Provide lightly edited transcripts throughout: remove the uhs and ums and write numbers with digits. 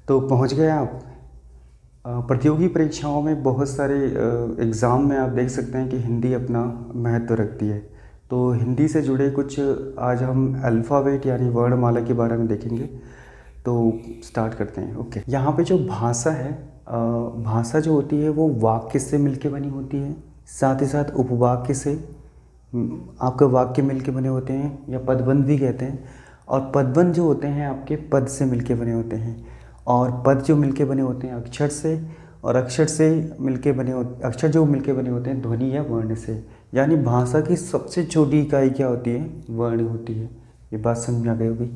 तो पहुंच गए आप। प्रतियोगी परीक्षाओं में बहुत सारे एग्ज़ाम में आप देख सकते हैं कि हिंदी अपना महत्व रखती है। तो हिंदी से जुड़े कुछ आज हम अल्फ़ाबेट यानी वर्णमाला के बारे में देखेंगे। तो स्टार्ट करते हैं। ओके, यहाँ पे जो भाषा है, भाषा जो होती है वो वाक्य से मिलके बनी होती है, साथ ही साथ उपवाक्य से आपके वाक्य मिलके बने होते हैं या पदबंध भी कहते हैं। और पदबंध जो होते हैं आपके पद से मिलके बने होते हैं, और पद जो मिलके बने होते हैं अक्षर से, और अक्षर से मिलके बने अक्षर जो मिलके बने होते हैं ध्वनि या वर्ण से। यानी भाषा की सबसे छोटी इकाई क्या होती है? वर्ण होती है। ये बात समझ में आ गई होगी।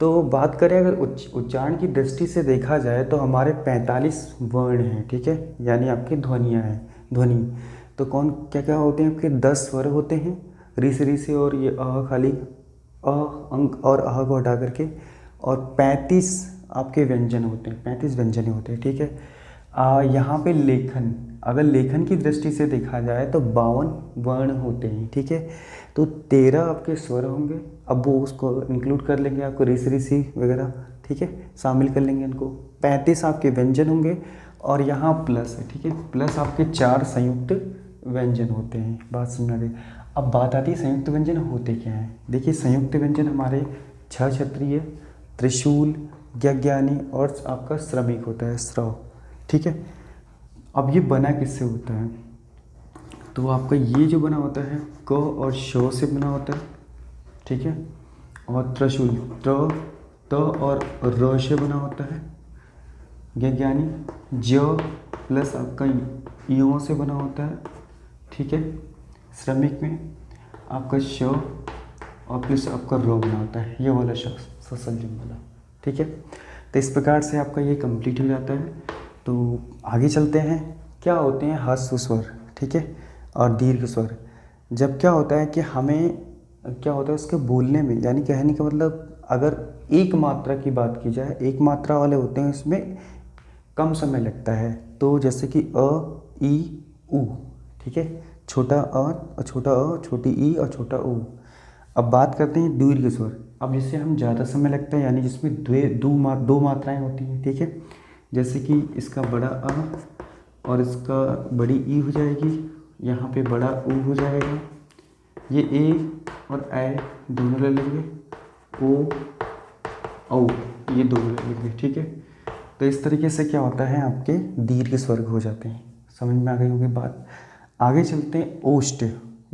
तो बात करें अगर उच्चारण की दृष्टि से देखा जाए तो हमारे 45 वर्ण हैं, ठीक है, यानी आपकी ध्वनियाँ हैं। ध्वनि तो कौन क्या क्या होते हैं आपके? 10 स्वर होते हैं, री से री से, और ये खाली अंक और को हटा करके, और 35 आपके व्यंजन होते हैं, 35 व्यंजन होते हैं, ठीक है। यहाँ पे लेखन, अगर लेखन की दृष्टि से देखा जाए तो 52 वर्ण होते हैं, ठीक है। तो 13 आपके स्वर होंगे, अब वो उसको इंक्लूड कर लेंगे, आपको ऋषि ऋषि वगैरह, ठीक है, शामिल कर लेंगे इनको। 35 आपके व्यंजन होंगे, और यहाँ प्लस है, ठीक है, प्लस आपके 4 संयुक्त व्यंजन होते हैं। बात समझ गई। अब बात आती है संयुक्त व्यंजन होते क्या हैं। देखिए, संयुक्त व्यंजन हमारे छह क्षत्रिय, त्रिशूल, यज्ञानी और आपका श्रमिक होता है, श्रव, ठीक है। अब ये बना किससे होता है? तो आपका ये जो बना होता है क और श से बना होता है, ठीक है। और त्रिशूल त और र से बना होता है। यज्ञानी ज प्लस आपका यो से बना होता है, ठीक है। श्रमिक में आपका श और प्लस आपका रो बना होता है, ये वाला शख्स ससंजम वाला, ठीक है। तो इस प्रकार से आपका ये कंप्लीट हो जाता है। तो आगे चलते हैं। क्या होते हैं ह्रस्व स्वर, ठीक है, और दीर्घ स्वर। जब क्या होता है कि हमें क्या होता है उसके बोलने में, यानी कहने का मतलब अगर एक मात्रा की बात की जाए, एक मात्रा वाले होते हैं इसमें कम समय लगता है। तो जैसे कि अ, ई, उ, ठीक है, छोटा अ, छोटा अ, छोटी ई और छोटा उ। अब बात करते हैं दीर्घ स्वर। अब जिससे हम ज़्यादा समय लगता है, यानी जिसमें दो मात्राएं होती हैं, ठीक है। जैसे कि इसका बड़ा अ और इसका बड़ी ई हो जाएगी, यहाँ पे बड़ा ऊ हो जाएगा, ये ए और ऐ दोनों ले लेंगे, ओ औ ये दोनों ले लेंगे, ठीक है। तो इस तरीके से क्या होता है आपके दीर्घ स्वर्ग हो जाते हैं। समझ में आ गई होगी बात। आगे चलते हैं ओष्ठ।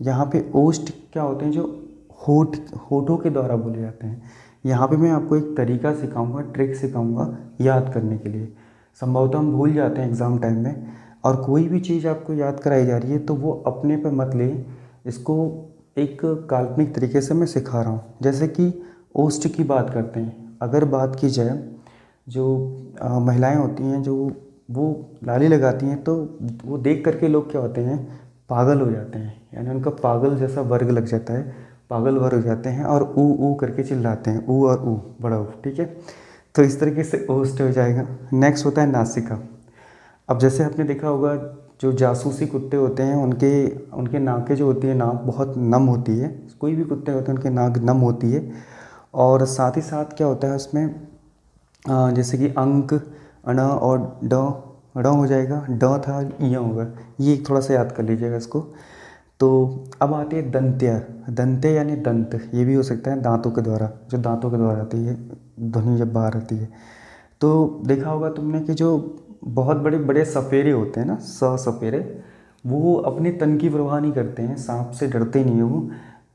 यहाँ पे ओष्ठ क्या होते हैं? जो होठों के द्वारा बोले जाते हैं। यहाँ पे मैं आपको एक तरीका सिखाऊंगा, ट्रिक सिखाऊंगा याद करने के लिए। संभवतः हम भूल जाते हैं एग्ज़ाम टाइम में, और कोई भी चीज़ आपको याद कराई जा रही है तो वो अपने पे मत ले, इसको एक काल्पनिक तरीके से मैं सिखा रहा हूँ। जैसे कि ओष्ठ की बात करते हैं, अगर बात की जाए, जो महिलाएं होती हैं जो वो लाली लगाती हैं, तो वो देख करके लोग क्या होते हैं? पागल हो जाते हैं, यानी उनका पागल जैसा वर्ग लग जाता है, पागल वर्ग हो जाते हैं, और ऊ करके चिल्लाते हैं, ऊ और ऊ, बड़ा ऊ, ठीक है। तो इस तरीके से ओष्ठ हो जाएगा। नेक्स्ट होता है नासिका। अब जैसे आपने देखा होगा, जो जासूसी कुत्ते होते हैं उनके उनके नाकें जो होती है, नाक बहुत नम होती है। कोई भी कुत्ते होते हैं उनके नाक नम होती है। और साथ ही साथ क्या होता है उसमें, जैसे कि अंक, अण और ड हो जाएगा, ड था य होगा, ये थोड़ा सा याद कर लीजिएगा इसको। तो अब आते हैं दंत्य। दंत्य यानी दंत, ये भी हो सकता है दांतों के द्वारा, जो दांतों के द्वारा आती है ध्वनि जब बाहर आती है। तो देखा होगा तुमने कि जो बहुत बड़े बड़े सपेरे होते हैं ना, सपेरे, वो अपने तन की परवाह नहीं करते हैं, सांप से डरते नहीं है वो।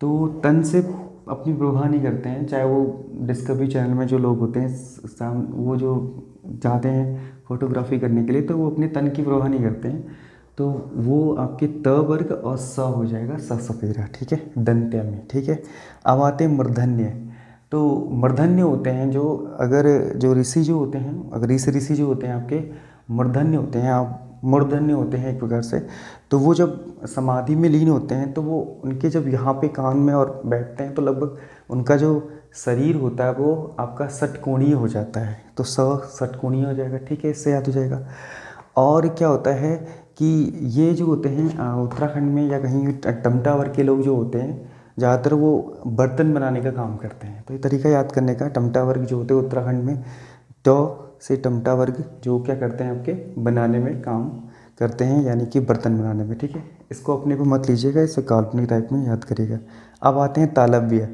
तो तन से अपनी परवाह नहीं करते हैं, चाहे वो डिस्कवरी चैनल में जो लोग होते हैं वो जो जाते हैं फोटोग्राफी करने के लिए, तो वो अपने तन की परवाह नहीं करते हैं। तो वो आपके त वर्ग और स हो जाएगा, सपेरा, ठीक है, दंत्य में, ठीक है। अब आते हैं मूर्धन्य। तो मूर्धन्य होते हैं जो, अगर जो ऋषि जो होते हैं, अगर ऋषि जो होते हैं आपके मूर्धन्य होते हैं, आप मूर्धन्य होते हैं एक प्रकार से। तो वो जब समाधि में लीन होते हैं तो वो उनके जब यहाँ पे कान में और बैठते हैं तो लगभग उनका जो शरीर होता है वो आपका षटकोणीय हो जाता है। तो षटकोणीय हो जाएगा, ठीक है, इससे याद हो जाएगा। और क्या होता है कि ये जो होते हैं उत्तराखंड में या कहीं टमटा वर्ग के लोग जो होते हैं, ज़्यादातर वो बर्तन बनाने का काम करते हैं। तो ये तरीका याद करने का, टमटा वर्ग जो होते हैं उत्तराखंड में, ट से टमटा वर्ग जो क्या करते हैं आपके बनाने में काम करते हैं, यानी कि बर्तन बनाने में, ठीक है। इसको अपने को मत लीजिएगा, इसे काल्पनिक टाइप में याद करिएगा। अब आते हैं तालव्य।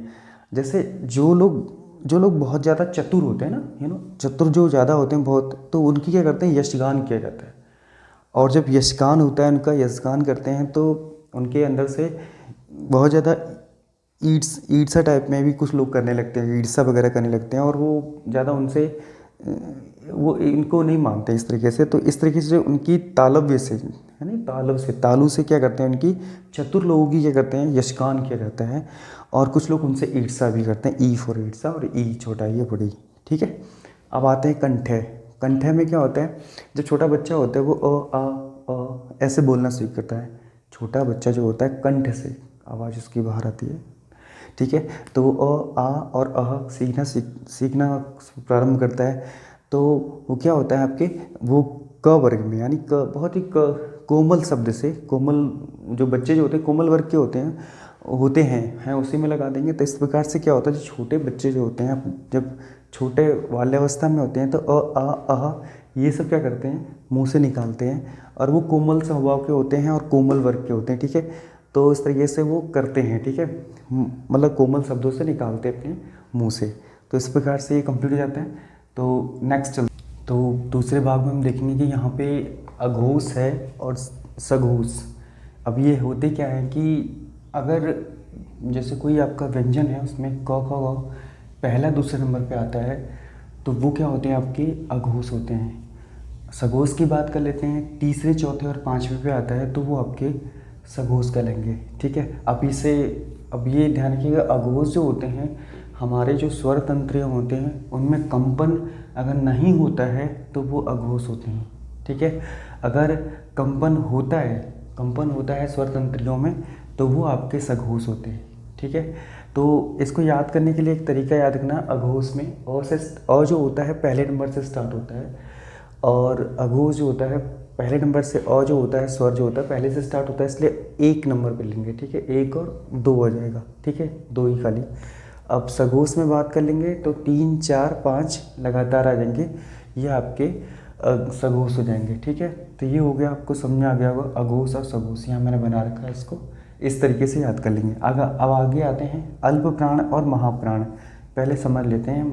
जैसे जो लोग बहुत ज़्यादा चतुर होते हैं ना, चतुर जो ज़्यादा होते हैं बहुत, तो उनकी क्या करते हैं, यशगान किया जाता है। और जब यशगान होता है, उनका यशगान करते हैं, तो उनके अंदर से बहुत ज़्यादा ईर्ष्या टाइप में भी कुछ लोग करने लगते हैं, ईर्ष्या वगैरह करने लगते हैं, और वो ज़्यादा उनसे वो इनको नहीं मानते इस तरीके से। तो इस तरीके से उनकी तालव्य से, है ना, तालु से क्या करते हैं, उनकी चतुर लोगों की क्या करते हैं, यशगान किया जाता है। और कुछ लोग उनसे ईर्ष्या भी करते हैं, ई फॉर ईर्ष्या, और ई छोटा ई बड़ी, ठीक है। अब आते हैं कंठे। कंठे में क्या होता है, जब छोटा बच्चा होता है वो अ ऐसे बोलना सीख करता है। छोटा बच्चा जो होता है कंठ से आवाज़ उसकी बाहर आती है, ठीक है। तो वो अ आ और अह सीखना प्रारंभ करता है। तो वो क्या होता है आपके, वो क वर्ग में, यानी क बहुत ही कोमल शब्द से, कोमल जो बच्चे जो होते हैं कोमल वर्ग के होते हैं उसी में लगा देंगे। तो इस प्रकार से क्या होता है, जो छोटे बच्चे जो होते हैं, जब छोटे बाल्यावस्था में होते हैं, तो अ आ अह ये सब क्या करते हैं, मुंह से निकालते हैं, और वो कोमल स्वभाव के होते हैं और कोमल वर्ग के होते हैं, ठीक है। तो इस तरीके से वो करते हैं, ठीक है, मतलब कोमल शब्दों से निकालते हैं अपने मुंह से। तो इस प्रकार से ये कंप्लीट हो जाता है। तो नेक्स्ट तो दूसरे भाग में हम देखेंगे कि यहाँ पे अघोष है और सघोष। अब ये होते क्या है कि अगर जैसे कोई आपका व्यंजन है, उसमें क ख ग पहला दूसरे नंबर पे आता है, तो वो क्या होते हैं, आपके अघोष होते हैं। सघोष की बात कर लेते हैं, तीसरे चौथे और पाँचवें पे आता है, तो वो आपके सघोष कहलाएंगे, ठीक है। अब ये ध्यान रखिएगा, अघोष जो होते हैं, हमारे जो स्वर तंत्र होते हैं, उनमें कंपन अगर नहीं होता है तो वो अघोष होते हैं, ठीक है। अगर कंपन होता है स्वर तंत्रियों में, तो वो आपके सघोष होते हैं, ठीक है। तो इसको याद करने के लिए एक तरीका याद रखना, अघोष में अ जो होता है पहले नंबर से स्टार्ट होता है, और अघोष जो होता है पहले नंबर से, अ जो होता है स्वर जो होता है पहले से स्टार्ट होता है, इसलिए एक नंबर पे लेंगे, ठीक है। एक और दो हो जाएगा, ठीक है, दो ही खाली। अब सघोष में बात कर लेंगे तो 3 4 5 लगातार आ जाएंगे, ये आपके सघोष हो जाएंगे, ठीक है। तो ये हो गया, आपको समझ में आ गया होगा अघोष और सघोष, यहाँ मैंने बना रखा है, इसको इस तरीके से याद कर लेंगे। अब आगे आते हैं अल्प प्राण और महाप्राण। पहले समझ लेते हैं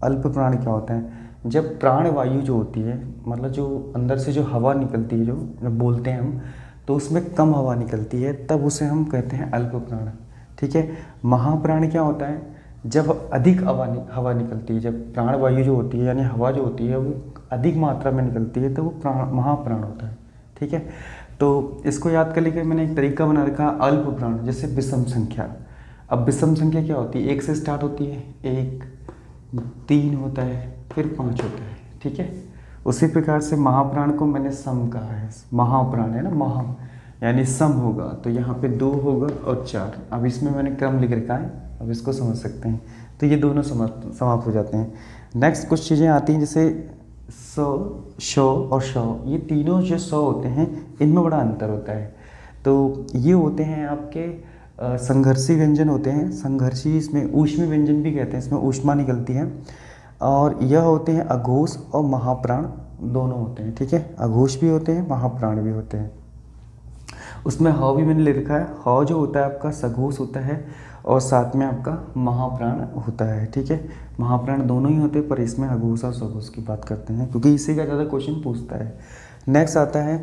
अल्प प्राण क्या होता है। जब प्राण वायु जो होती है, मतलब जो अंदर से जो हवा निकलती है, जो बोलते हैं हम, तो उसमें कम हवा निकलती है, तब उसे हम कहते हैं अल्प प्राण, ठीक है। महाप्राण क्या होता है, जब अधिक हवा निकलती है, जब प्राण वायु जो होती है यानी हवा जो होती है वो अधिक मात्रा में निकलती है, तो वो महाप्राण होता है, ठीक है। तो इसको याद करने के मैंने एक तरीका बना रखा, अल्प प्राण, जैसे विषम संख्या। अब विषम संख्या क्या होती है, 1 से स्टार्ट होती है, 1 3 होता है, फिर 5 होता है, ठीक है। उसी प्रकार से महाप्राण को मैंने सम कहा है, महाप्राण है ना, महा यानी सम होगा, तो यहाँ पे 2 होगा और 4। अब इसमें मैंने क्रम लिख रखा है, अब इसको समझ सकते हैं। तो ये दोनों समाप्त हो जाते हैं। नेक्स्ट कुछ चीज़ें आती हैं, जैसे स, श और श, ये तीनों जो स होते हैं इनमें बड़ा अंतर होता है। तो ये होते हैं आपके संघर्षी व्यंजन होते हैं, संघर्षी, इसमें ऊष्मी व्यंजन भी कहते हैं, इसमें ऊष्मा निकलती है। और यह होते हैं अघोष और महाप्राण, दोनों होते हैं, ठीक है। अघोष भी होते हैं, महाप्राण भी होते हैं। उसमें ह भी मैंने ले रखा है, ह जो होता है आपका सघोष होता है, और साथ में आपका महाप्राण होता है, ठीक है। महाप्राण दोनों ही होते हैं, पर इसमें अघोष और सघोष की बात करते हैं, क्योंकि इसी का ज़्यादा क्वेश्चन पूछता है। नेक्स्ट आता है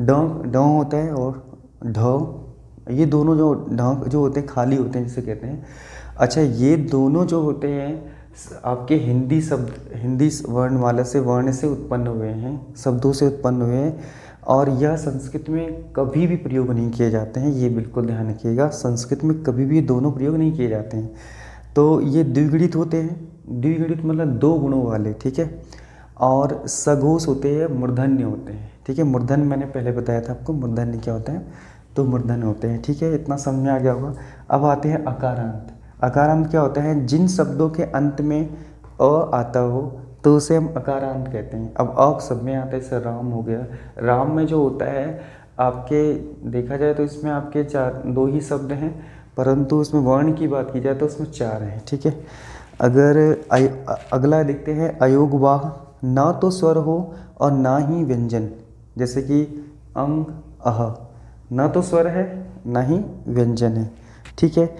ड होता है, और ढ, ये दोनों जो ढ जो होते हैं खाली होते हैं, जिसे कहते हैं। अच्छा, ये दोनों जो होते हैं आपके हिंदी वर्णमाला से, वर्ण से उत्पन्न हुए हैं, शब्दों से उत्पन्न हुए हैं, और यह संस्कृत में कभी भी प्रयोग नहीं किए जाते हैं, ये बिल्कुल ध्यान रखिएगा। संस्कृत में कभी भी दोनों प्रयोग नहीं किए जाते हैं। तो ये द्विगुणित होते हैं, द्विगुणित मतलब 2 गुणों वाले, ठीक है। और सघोष होते हैं, मूर्धन्य होते हैं, ठीक है। मूर्धन्य मैंने पहले बताया था आपको, मूर्धन्य क्या होता है, तो मूर्धन्य होते हैं, ठीक है। इतना समझ में आ गया होगा। अब आते हैं अकारांत। अकारांत क्या होता है, जिन शब्दों के अंत में अ आता हो तो उसे हम अकारांत कहते हैं। अब अ शब्द में आता है, जैसे राम हो गया, राम में जो होता है आपके, देखा जाए तो इसमें आपके 2 ही शब्द हैं, परंतु उसमें वर्ण की बात की जाए तो उसमें 4 हैं, ठीक है। अगर अगला देखते हैं अयोगवाह। ना तो स्वर हो और ना ही व्यंजन, जैसे कि अंग, अह, ना तो स्वर है ना ही व्यंजन है। ठीक है,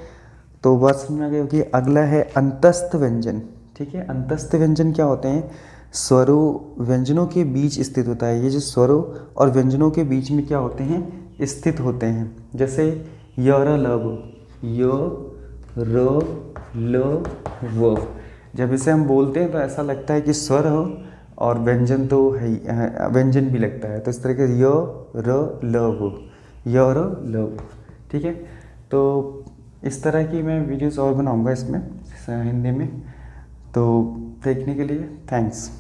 तो बात समझ में आ गई होगी। अगला है अंतस्थ व्यंजन। ठीक है, अंतस्थ व्यंजन क्या होते हैं? स्वरों व्यंजनों के बीच स्थित होता है। ये जो स्वरों और व्यंजनों के बीच में क्या होते हैं? स्थित होते हैं। जैसे य र ल व, य र ल व, जब इसे हम बोलते हैं तो ऐसा लगता है कि स्वर हो और व्यंजन तो है ही, व्यंजन भी लगता है। तो इस तरह के य र ल व, य र ल व। ठीक है, तो इस तरह की मैं वीडियोस और बनाऊंगा इसमें हिंदी में। तो देखने के लिए थैंक्स।